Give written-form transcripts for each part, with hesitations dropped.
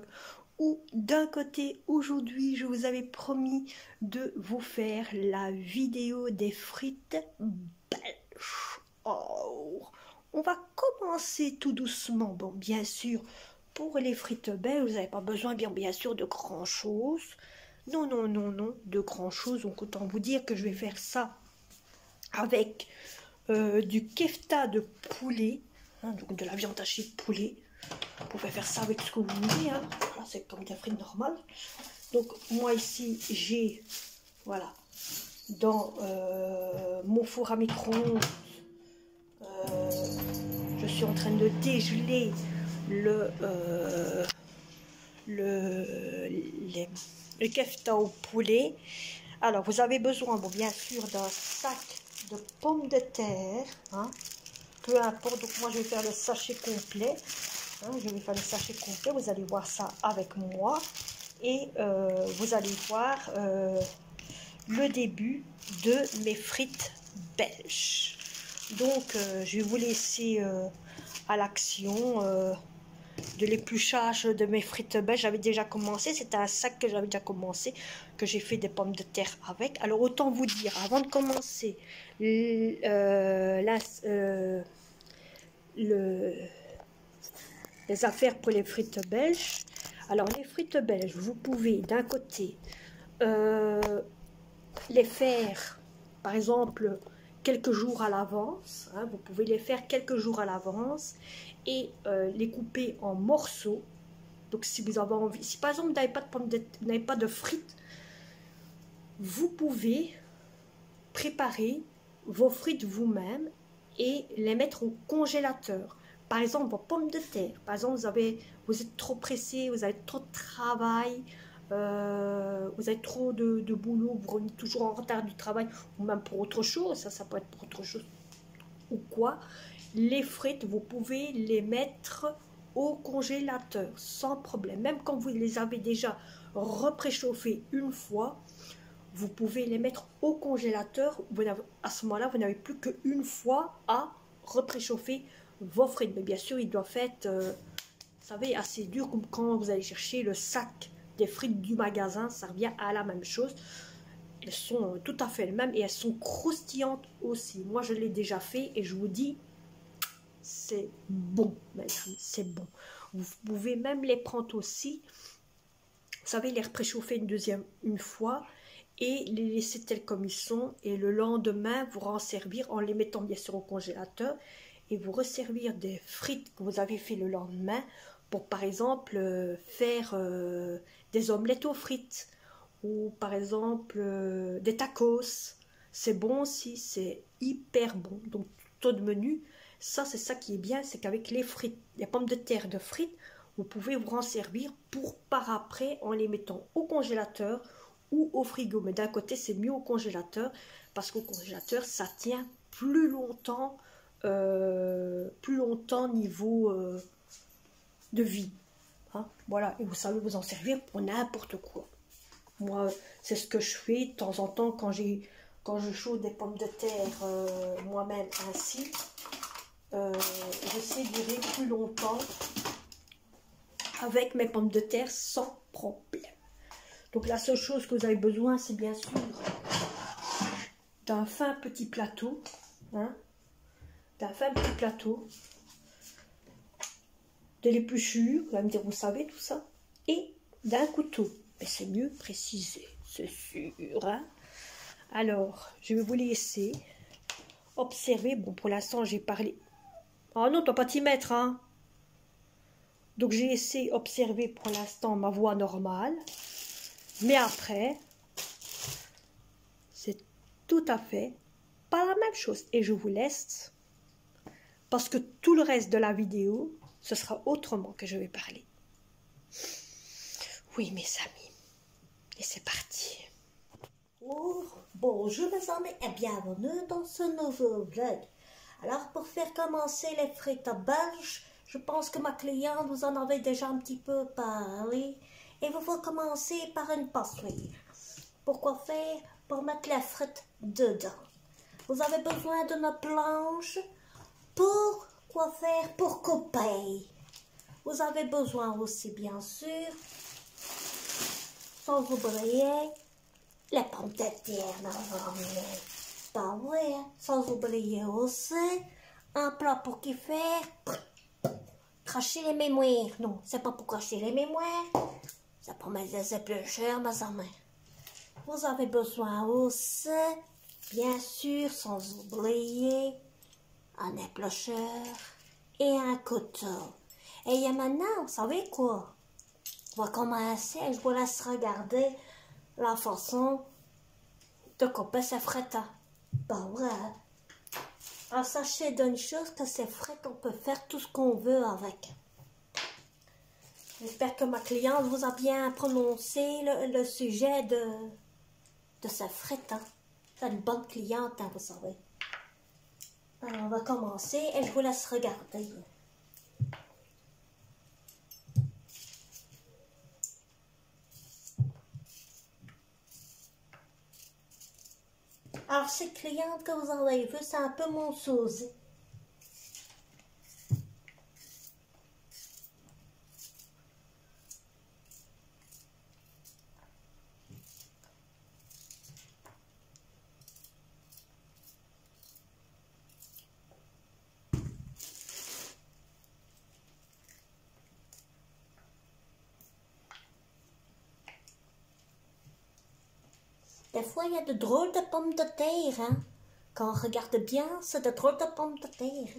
vlog où d'un côté aujourd'hui je vous avais promis de vous faire la vidéo des frites belges. Oh, on va commencer tout doucement. Bon, bien sûr, pour les frites belges, vous n'avez pas besoin bien sûr de grand chose. Non, de grand chose. Donc autant vous dire que je vais faire ça avec du kefta de poulet, hein, donc de la viande hachée de poulet. Vous pouvez faire ça avec ce que vous voulez, hein. Voilà, c'est comme des frites normales. Donc moi ici j'ai, voilà, dans mon four à micro-ondes, je suis en train de dégeler le kefta au poulet. Alors vous avez besoin, bon, bien sûr, d'un sac de pommes de terre, hein, peu importe. Donc moi je vais faire le sachet complet, hein, je vais faire le sachet complet. Vous allez voir ça avec moi et vous allez voir le début de mes frites belges. Donc je vais vous laisser à l'action de l'épluchage de mes frites belges. J'avais déjà commencé, c'était un sac que j'avais déjà commencé, que j'ai fait des pommes de terre avec. Alors autant vous dire, avant de commencer les affaires pour les frites belges. Alors les frites belges, vous pouvez d'un côté les faire par exemple quelques jours à l'avance, hein, vous pouvez les faire quelques jours à l'avance et les couper en morceaux. Donc si vous avez envie, si par exemple vous n'avez pas de pommes de, vous n'avez pas de frites, vous pouvez préparer vos frites vous-même et les mettre au congélateur. Par exemple vos pommes de terre, par exemple vous êtes trop pressé, vous avez trop de travail, vous avez trop de boulot, vous revenez toujours en retard du travail, ou même pour autre chose, ça peut être pour autre chose ou quoi. Les frites, vous pouvez les mettre au congélateur sans problème. Même quand vous les avez déjà repréchauffées une fois, vous pouvez les mettre au congélateur. À ce moment-là, vous n'avez plus qu'une fois à repréchauffer vos frites. Mais bien sûr, ils doivent être, vous savez, assez durs, comme quand vous allez chercher le sac des frites du magasin, ça revient à la même chose. Elles sont tout à fait les mêmes et elles sont croustillantes aussi. Moi, je l'ai déjà fait et je vous dis, c'est bon, mesdames, c'est bon. Vous pouvez même les prendre aussi, vous savez, les préchauffer une fois et les laisser tels comme ils sont. Et le lendemain, vous en servir en les mettant bien sûr au congélateur et vous resservir des frites que vous avez fait le lendemain pour par exemple faire des omelettes aux frites ou par exemple des tacos. C'est bon aussi, c'est hyper bon. Donc tout de menu, ça c'est ça qui est bien, c'est qu'avec les frites, les pommes de terre de frites, vous pouvez vous en servir pour par après en les mettant au congélateur ou au frigo. Mais d'un côté c'est mieux au congélateur parce qu'au congélateur ça tient plus longtemps niveau de vie, hein, voilà. Et vous savez vous en servir pour n'importe quoi. Moi c'est ce que je fais de temps en temps quand je chauffe des pommes de terre moi-même ainsi. Je sais durer plus longtemps avec mes pommes de terre sans problème. Donc la seule chose que vous avez besoin, c'est bien sûr d'un fin petit plateau, hein, d'un fin petit plateau, de l'épluchure, vous allez me dire, vous savez tout ça, et d'un couteau. Mais c'est mieux précisé, c'est sûr, hein. Alors, je vais vous laisser observer. Bon, pour l'instant, j'ai parlé. Oh non, tu dois pas t'y mettre, hein. Donc, j'ai essayé d'observer pour l'instant ma voix normale. Mais après, c'est tout à fait pas la même chose. Et je vous laisse, parce que tout le reste de la vidéo, ce sera autrement que je vais parler. Oui, mes amis. Et c'est parti. Bonjour mes amis et bienvenue dans ce nouveau vlog. Alors pour faire commencer les frites belges, je pense que ma cliente vous en avait déjà un petit peu parlé. Et vous faut commencer par une passoire. Pourquoi faire? Pour mettre les frites dedans. Vous avez besoin d'une planche. Pour quoi faire? Pour couper. Vous avez besoin aussi, bien sûr, sans oublier les pommes de terre, pas vrai, sans oublier aussi un plat pour qui faire cracher les mémoires. Non, c'est pas pour cracher les mémoires, c'est pour mettre des éplucheurs, mes amis. Vous avez besoin aussi, bien sûr, sans oublier un éplucheur et un couteau. Et maintenant, vous savez quoi? On va commencer et je vous laisse regarder la façon de couper ces frites. Ben ouais. Alors sachez d'une chose que ces frites, on peut faire tout ce qu'on veut avec. J'espère que ma cliente vous a bien prononcé le sujet de ces frites. Hein. C'est une bonne cliente, hein, vous savez. Alors on va commencer et je vous laisse regarder. Alors, cette cliente que vous avez vue, c'est un peu mon sosie. Des fois, il y a de drôles de pommes de terre, hein. Quand on regarde bien, c'est de drôles de pommes de terre.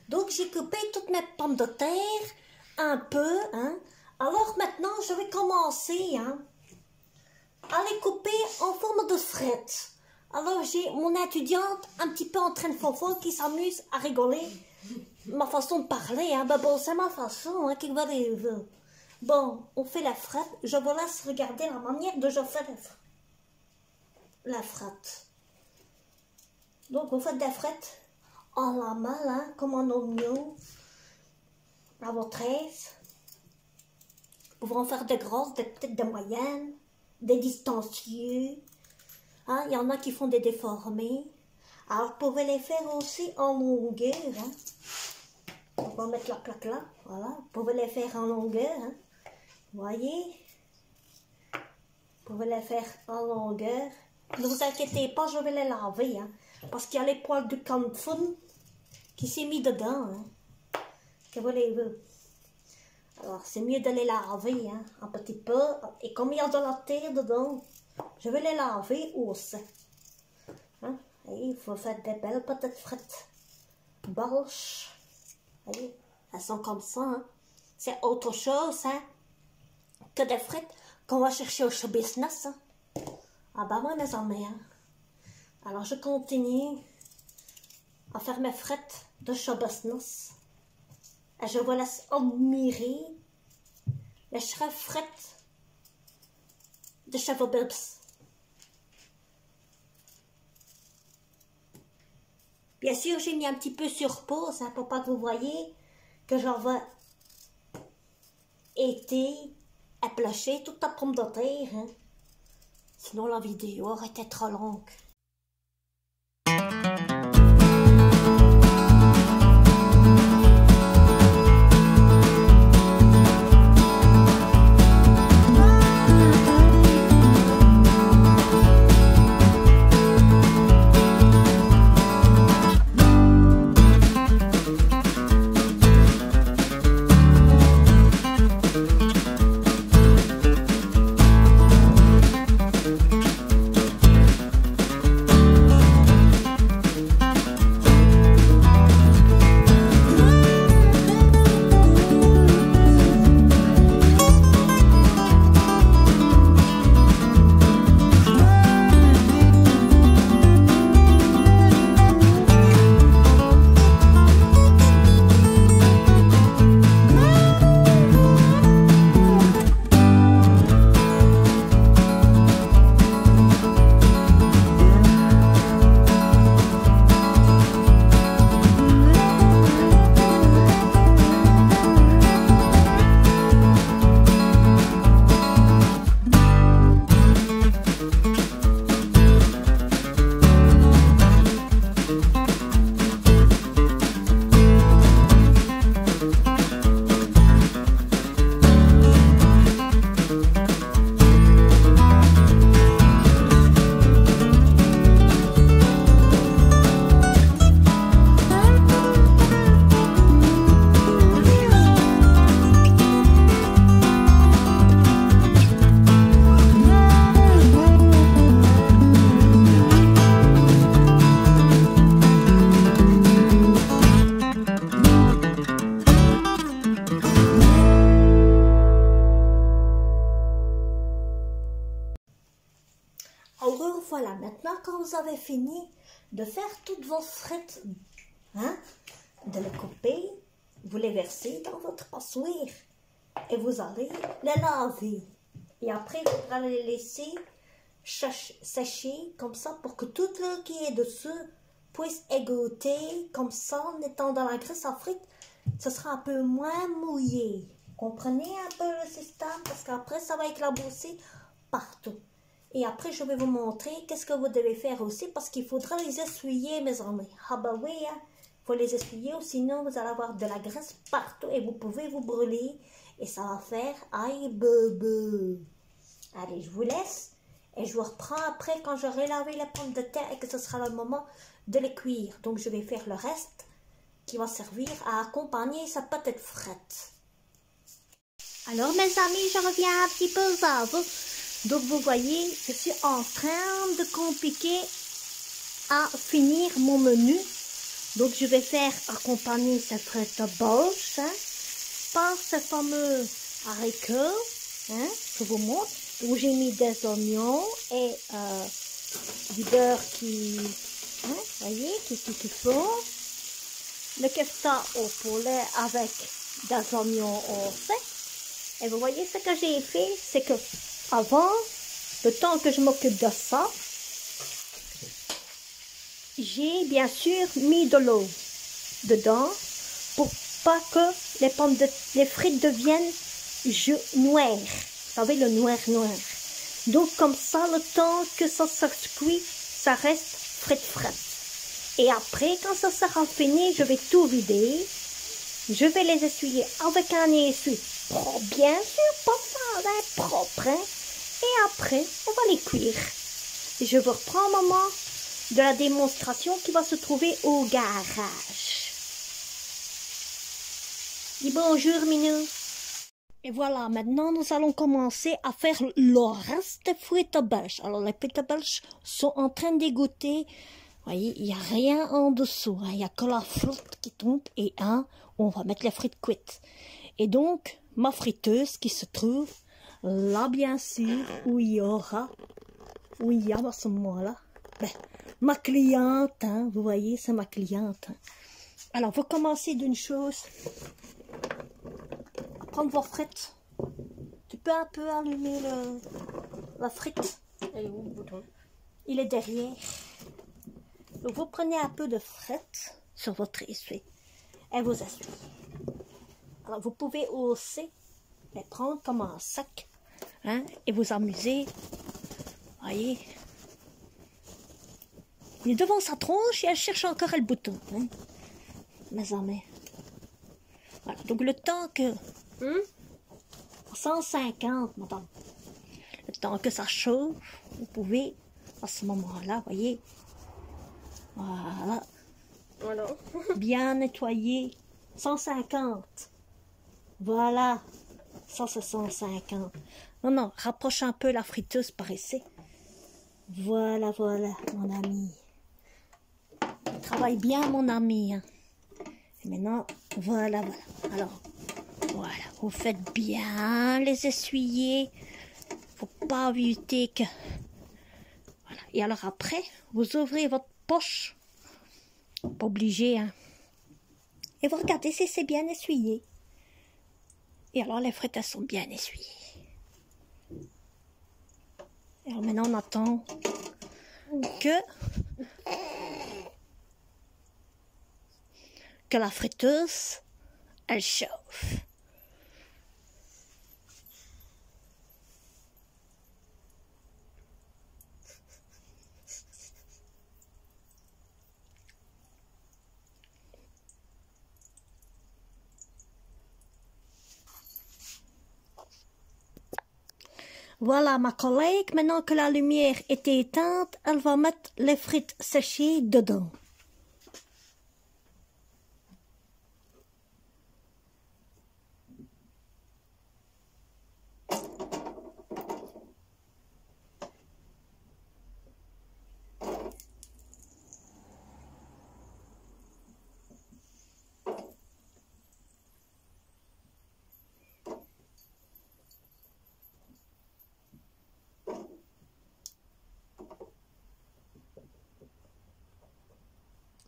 Donc j'ai coupé toutes mes pommes de terre, un peu, hein. Alors maintenant je vais commencer, hein, à les couper en forme de frites. Alors j'ai mon étudiante un petit peu en train de fofo qui s'amuse à rigoler. Ma façon de parler, hein, ben bon c'est ma façon, hein, qui va arriver. Bon, on fait la frite, je vous laisse regarder la manière dont je fais la frite. Donc vous faites des frites en la main, hein, comme un oignon, à votre aise. Vous pouvez en faire des grosses, des petites, des moyennes, des distancieux. Hein, il y en a qui font des déformés. Alors, vous pouvez les faire aussi en longueur. Hein. On va mettre la plaque là. Voilà. Vous pouvez les faire en longueur. Hein. Vous voyez? Vous pouvez les faire en longueur. Ne vous inquiétez pas, je vais les laver. Hein, parce qu'il y a les poils du canfun qui s'est mis dedans. Hein. Que voulez-vous? Alors, c'est mieux de les laver, hein, un petit peu. Et comme il y a de la terre dedans, je vais les laver aussi. Hein? Et il faut faire des belles petites frites blanches. Voyez, elles sont comme ça. Hein? C'est autre chose, hein, que des frites qu'on va chercher au show business. Hein? Ah bah moi, mes amis. Hein? Alors, je continue à faire mes frites de show business. Et je vous laisse admirer les frites de cheveux bibs. Bien sûr, j'ai mis un petit peu sur pause, hein, pour pas que vous voyez que j'en vais été éplucher toute la pomme de terre. Hein. Sinon, la vidéo aurait été trop longue. vous avez fini de faire toutes vos frites, hein, de les couper, vous les versez dans votre passoire et vous allez les laver. Et après, il faudra les laisser sécher comme ça pour que toute l'eau qui est dessus puisse égoutter. Comme ça, en étant dans la graisse à frites, ce sera un peu moins mouillé. Comprenez un peu le système parce qu'après, ça va éclabousser partout. Et après, je vais vous montrer qu'est-ce que vous devez faire aussi parce qu'il faudra les essuyer, mes amis. Ah bah oui, hein, faut les essuyer ou sinon vous allez avoir de la graisse partout et vous pouvez vous brûler et ça va faire aïe bebe. Allez, je vous laisse et je vous reprends après quand j'aurai lavé les pommes de terre et que ce sera le moment de les cuire. Donc, je vais faire le reste qui va servir à accompagner sa pâte frite. Alors, mes amis, je reviens un petit peu à vous. Donc, vous voyez, je suis en train de compliquer à finir mon menu. Donc, je vais faire accompagner cette frite blanche par ce fameux haricot. Je vous montre. Où j'ai mis des oignons et du beurre qui, voyez, qui fond. Le kefta au poulet avec des oignons au sec. Et vous voyez ce que j'ai fait, c'est que avant, le temps que je m'occupe de ça, j'ai bien sûr mis de l'eau dedans pour pas que les frites deviennent noires. Vous savez, le noir. Donc, comme ça, le temps que ça se cuit, ça reste frite. Et après, quand ça sera fini, je vais tout vider. Je vais les essuyer avec un essuie propre, bien sûr, pas ça, propre. Et après, on va les cuire. Et je vous reprends au moment de la démonstration qui va se trouver au garage. Dis bonjour, Minou. Et voilà, maintenant nous allons commencer à faire le reste des frites belges. Alors les frites belges sont en train d'égoutter. Vous voyez, il n'y a rien en dessous. Il n'y a que la flotte qui tombe et on va mettre les frites cuites. Et donc, ma friteuse qui se trouve là, bien sûr, où il y a à ce moment-là, ma cliente, vous voyez, c'est ma cliente. Alors, vous commencez d'une chose. Prendre vos frites. Tu peux un peu allumer la frite. Elle est où le bouton? Il est derrière. Donc vous prenez un peu de frites sur votre essuie et vous essuyez. Alors vous pouvez aussi les prendre comme un sac et vous amuser. Voyez. Il est devant sa tronche et elle cherche encore le bouton. Mes amis. Voilà. Donc le temps que 150, madame. Le temps que ça chauffe, vous pouvez, à ce moment-là, voyez, voilà, bien nettoyer, 150, voilà, ça c'est 150. Non, rapproche un peu la friteuse par ici. Voilà, mon ami. Il travaille bien, mon ami. Et maintenant, voilà. Alors, voilà, vous faites bien les essuyer. Faut pas éviter que... Voilà. Et alors après, vous ouvrez votre poche. Pas obligé, Et vous regardez si c'est bien essuyé. Et alors les frites, elles sont bien essuyées. Et alors maintenant, on attend que la friteuse, elle chauffe. Voilà ma collègue, maintenant que la lumière est éteinte, elle va mettre les frites séchées dedans.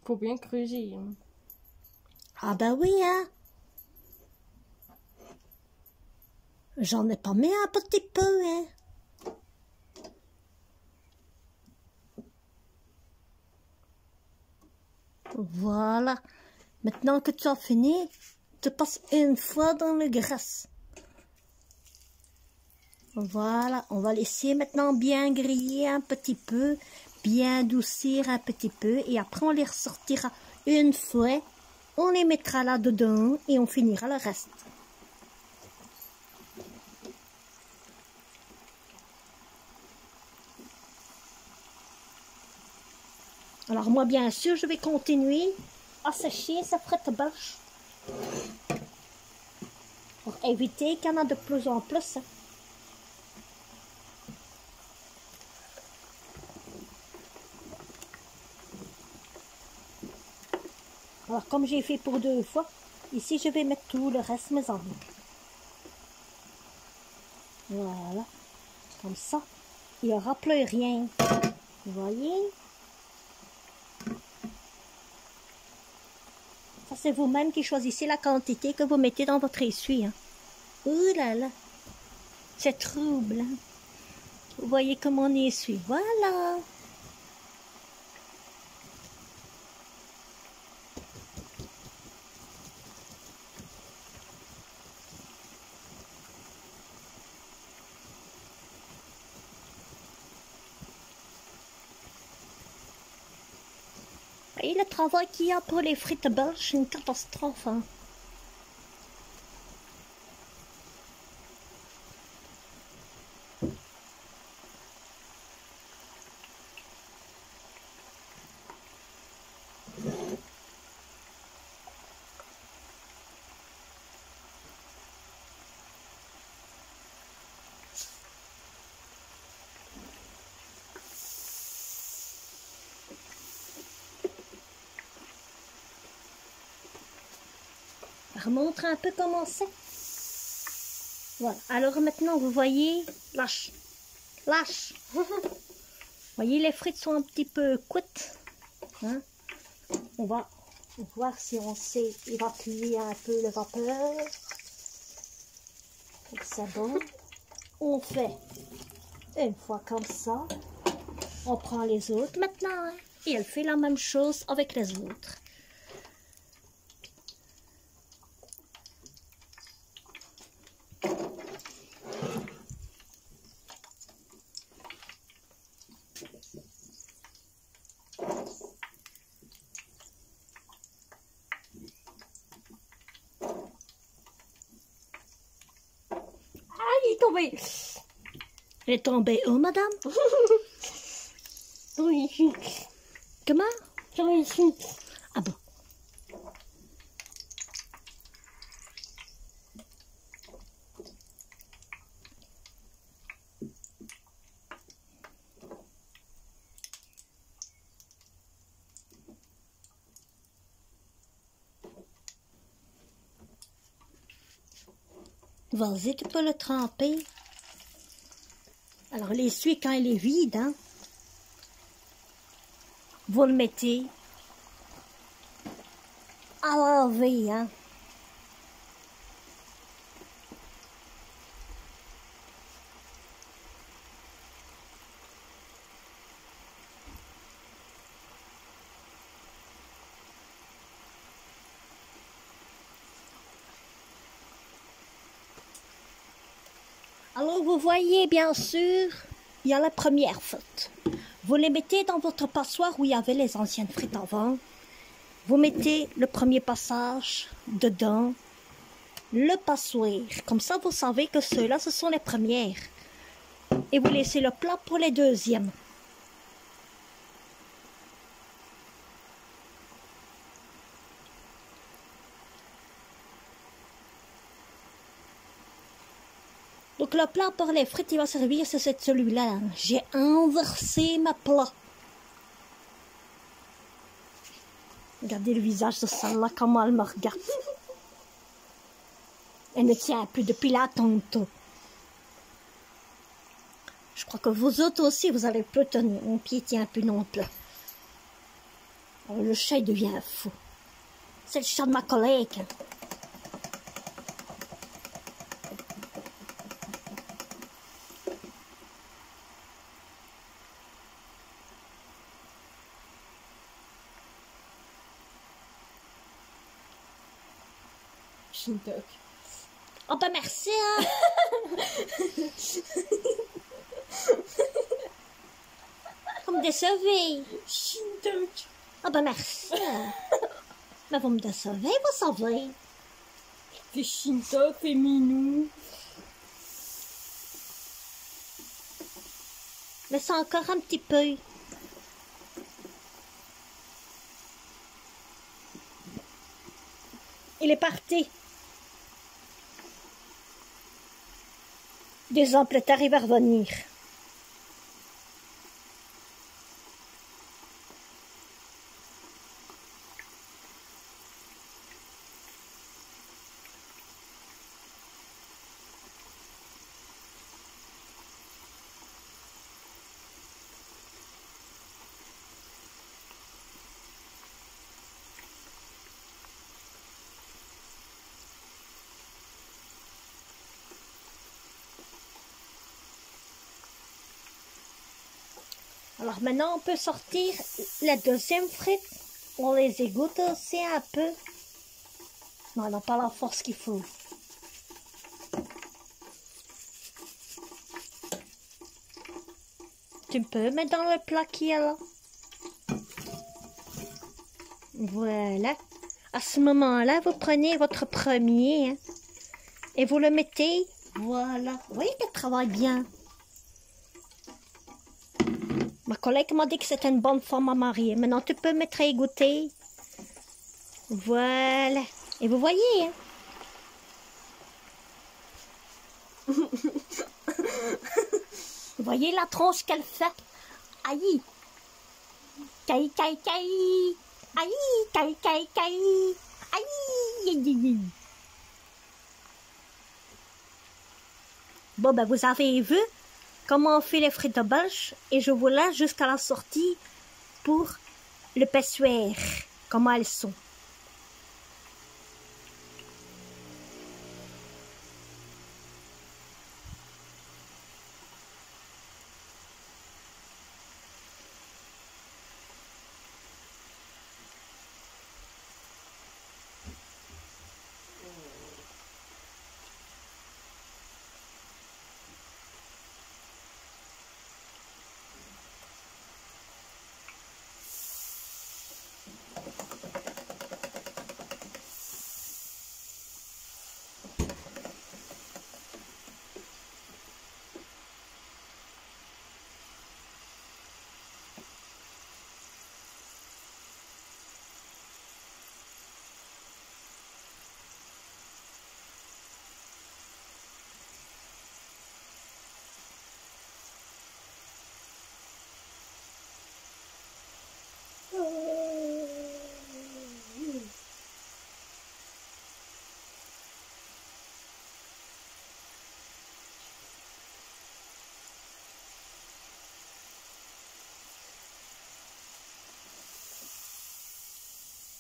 Faut bien creuser. Hein. Ah ben oui, hein. J'en ai pas mis un petit peu, hein. Voilà. Maintenant que tu as fini, tu passes une fois dans le graisse. Voilà. On va laisser maintenant bien griller un petit peu, bien adoucir un petit peu. Et après, on les ressortira une fois. On les mettra là-dedans et on finira le reste. Alors moi, bien sûr, je vais continuer à sécher ces frites belges pour éviter qu'il y en a de plus en plus. Alors comme j'ai fait pour 2 fois, ici je vais mettre tout le reste, mes amis. Voilà, comme ça, il n'y aura plus rien. Vous voyez? Ça, c'est vous-même qui choisissez la quantité que vous mettez dans votre essuie. Hein. Ouh là là, c'est trouble. Hein? Vous voyez comment on essuie. Voilà. Et le travail qu'il y a pour les frites belges, c'est une catastrophe. Hein. Remontre un peu comment c'est. Voilà. Alors maintenant, vous voyez, lâche. Lâche. Vous voyez, les frites sont un petit peu cuites. Hein? On va voir si on sait évacuer un peu le vapeur. C'est bon. On fait une fois comme ça. On prend les autres maintenant. Hein? Et elle fait la même chose avec les autres. Tombé. Elle est tombée où, madame? Oui. Comment? Oui. Ah bon? Vas-y, tu peux le tremper. Alors, l'essuie, quand il est vide, hein, vous le mettez à laver. Hein. Alors, vous voyez, bien sûr, il y a la première faute. Vous les mettez dans votre passoire où il y avait les anciennes frites avant. Vous mettez le premier passage dedans, le passoire. Comme ça, vous savez que ceux-là, ce sont les premières. Et vous laissez le plat pour les deuxièmes. Donc le plat pour les frites, il va servir, c'est celui-là. J'ai inversé ma plat. Regardez le visage de celle-là, comment elle me regarde. Elle ne tient plus depuis là tantôt. Je crois que vous autres aussi, vous allez plus tenir. Mon pied tient plus non plus. Oh, le chat il devient fou. C'est le chat de ma collègue. Shintok. Oh ben merci hein. Vous me décevez. Shintok. Oh ben merci. Mais vous me décevez, vous savez. Fais Shintok, fais Minou. Mais c'est encore un petit peu. Il est parti. 2 ans plus tard, il va revenir. Alors maintenant, on peut sortir la deuxième frite. On les égoutte aussi un peu. Non, elle n'a pas la force qu'il faut. Tu peux mettre dans le plat qui est là. Voilà. À ce moment-là, vous prenez votre premier hein, et vous le mettez. Voilà. Vous voyez qu'elle travaille bien. Ma collègue m'a dit que c'était une bonne femme à marier. Maintenant, tu peux mettre à égoutter. Voilà. Et vous voyez, hein? Vous voyez la tronche qu'elle fait? Aïe! Caï, caï, caï! Aïe! Caï, caï, caï! Aïe! Bon, ben, vous avez vu comment on fait les frites belges et je vous laisse jusqu'à la sortie pour le pessuaire, comment elles sont.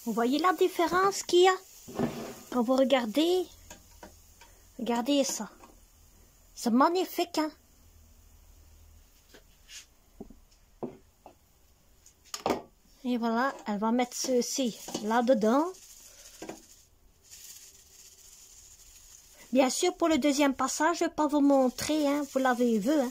Vous voyez la différence qu'il y a quand vous regardez? Regardez ça. C'est magnifique, hein? Et voilà, elle va mettre ceci là-dedans. Bien sûr, pour le deuxième passage, je ne vais pas vous montrer, hein? Vous l'avez vu, hein?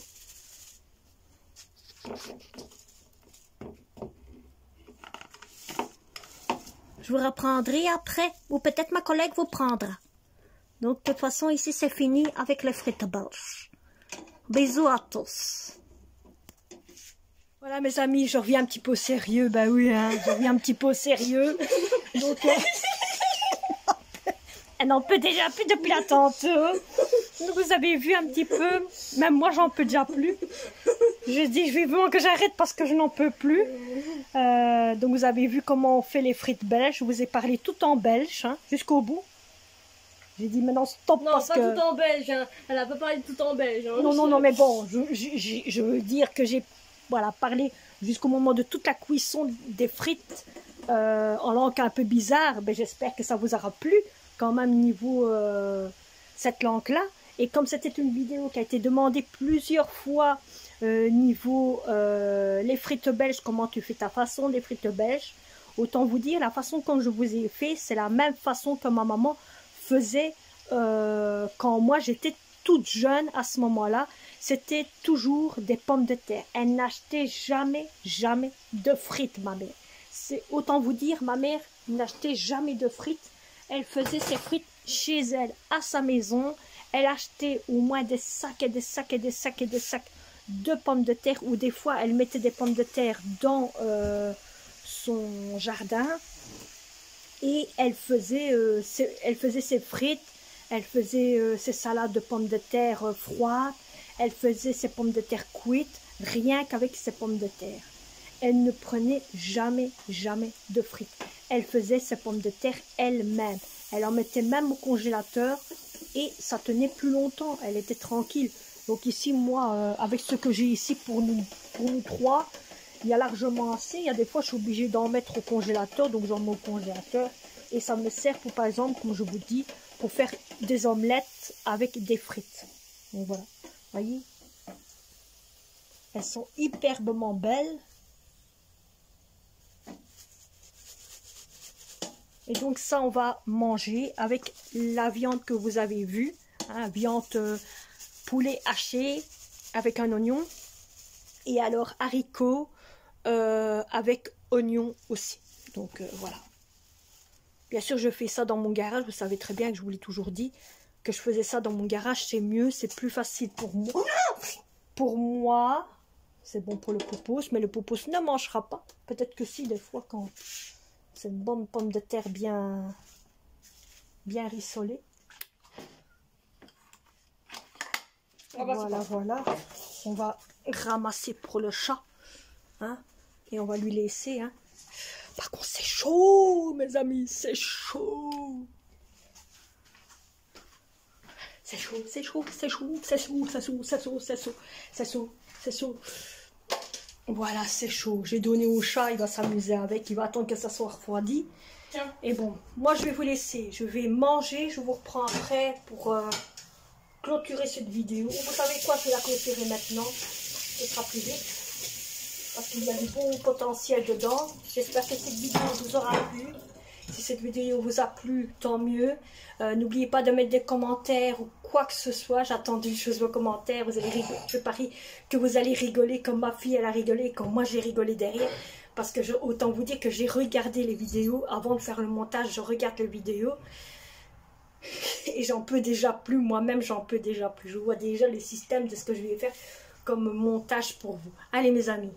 Je vous reprendrai après, ou peut-être ma collègue vous prendra. Donc, de toute façon, ici, c'est fini avec les frites belges. Bisous à tous. Voilà mes amis, je reviens un petit peu au sérieux, bah oui, hein, je reviens un petit peu au sérieux. Donc, elle n'en peut déjà plus depuis la tantôt. Donc vous avez vu un petit peu, même moi j'en peux déjà plus. J'ai dit je vais vraiment que j'arrête parce que je n'en peux plus. Donc vous avez vu comment on fait les frites belges, je vous ai parlé tout en belge, hein, jusqu'au bout. J'ai dit maintenant stop non, parce pas que... tout en belge, hein. Elle a pas parlé tout en belge. Hein. Non, mais bon, je veux dire que j'ai parlé jusqu'au moment de toute la cuisson des frites en langue un peu bizarre, ben, j'espère que ça vous aura plu quand même niveau cette langue-là. Et comme c'était une vidéo qui a été demandée plusieurs fois niveau les frites belges, comment tu fais ta façon des frites belges, autant vous dire, la façon comme je vous ai fait, c'est la même façon que ma maman faisait quand moi j'étais toute jeune à ce moment-là. C'était toujours des pommes de terre. Elle n'achetait jamais de frites, ma mère. C'est autant vous dire, ma mère n'achetait jamais de frites. Elle faisait ses frites chez elle, à sa maison. Elle achetait au moins des sacs et des sacs et des sacs et des sacs de pommes de terre, ou des fois elle mettait des pommes de terre dans son jardin et elle faisait ses frites, elle faisait ses salades de pommes de terre froides, elle faisait ses pommes de terre cuites, rien qu'avec ses pommes de terre. Elle ne prenait jamais de frites. Elle faisait ses pommes de terre elle-même. Elle en mettait même au congélateur et ça tenait plus longtemps. Elle était tranquille. Donc ici, moi, avec ce que j'ai ici pour nous trois, il y a largement assez. Il y a des fois, je suis obligée d'en mettre au congélateur. Donc j'en mets au congélateur. Et ça me sert pour, par exemple, comme je vous dis, pour faire des omelettes avec des frites. Donc voilà. Voyez, elles sont hyperbement belles. Et donc ça, on va manger avec la viande que vous avez vue, hein, viande poulet haché avec un oignon, et alors haricots avec oignon aussi. Donc voilà. Bien sûr, je fais ça dans mon garage. Vous savez très bien que je vous l'ai toujours dit, que je faisais ça dans mon garage, c'est mieux, c'est plus facile pour moi. Pour moi, c'est bon pour le popos, mais le popos ne mangera pas. Peut-être que si, des fois, quand c'est une bonne pomme de terre bien rissolée. Voilà, voilà. On va ramasser pour le chat. Hein, et on va lui laisser. Hein. Par contre, c'est chaud, mes amis, c'est chaud. C'est chaud, c'est chaud, c'est chaud, c'est chaud, c'est chaud, c'est chaud, c'est chaud, c'est chaud, c'est chaud. Voilà, c'est chaud. J'ai donné au chat, il va s'amuser avec, il va attendre que ça soit refroidi. Tiens. Et bon, moi je vais vous laisser. Je vais manger, je vous reprends après pour clôturer cette vidéo. Vous savez quoi, je vais la clôturer maintenant. Ce sera plus vite. Parce qu'il y a du bon potentiel dedans. J'espère que cette vidéo vous aura plu. Si cette vidéo vous a plu, tant mieux. N'oubliez pas de mettre des commentaires ou quoi que ce soit. J'attends des choses vos commentaires. Vous allez rigoler. Je parie que vous allez rigoler comme ma fille, elle a rigolé, comme moi j'ai rigolé derrière. Parce que autant vous dire que j'ai regardé les vidéos. Avant de faire le montage, je regarde les vidéos. Et j'en peux déjà plus. Moi-même, j'en peux déjà plus. Je vois déjà le système de ce que je vais faire comme montage pour vous. Allez mes amis,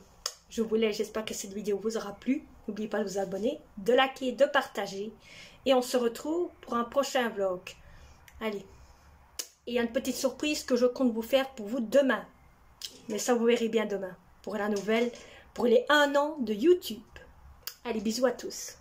je vous laisse. J'espère que cette vidéo vous aura plu. N'oubliez pas de vous abonner, de liker, de partager. Et on se retrouve pour un prochain vlog. Allez. Et il y a une petite surprise que je compte vous faire pour vous demain. Mais ça, vous verrez bien demain. Pour la nouvelle, pour les 1 an de YouTube. Allez, bisous à tous.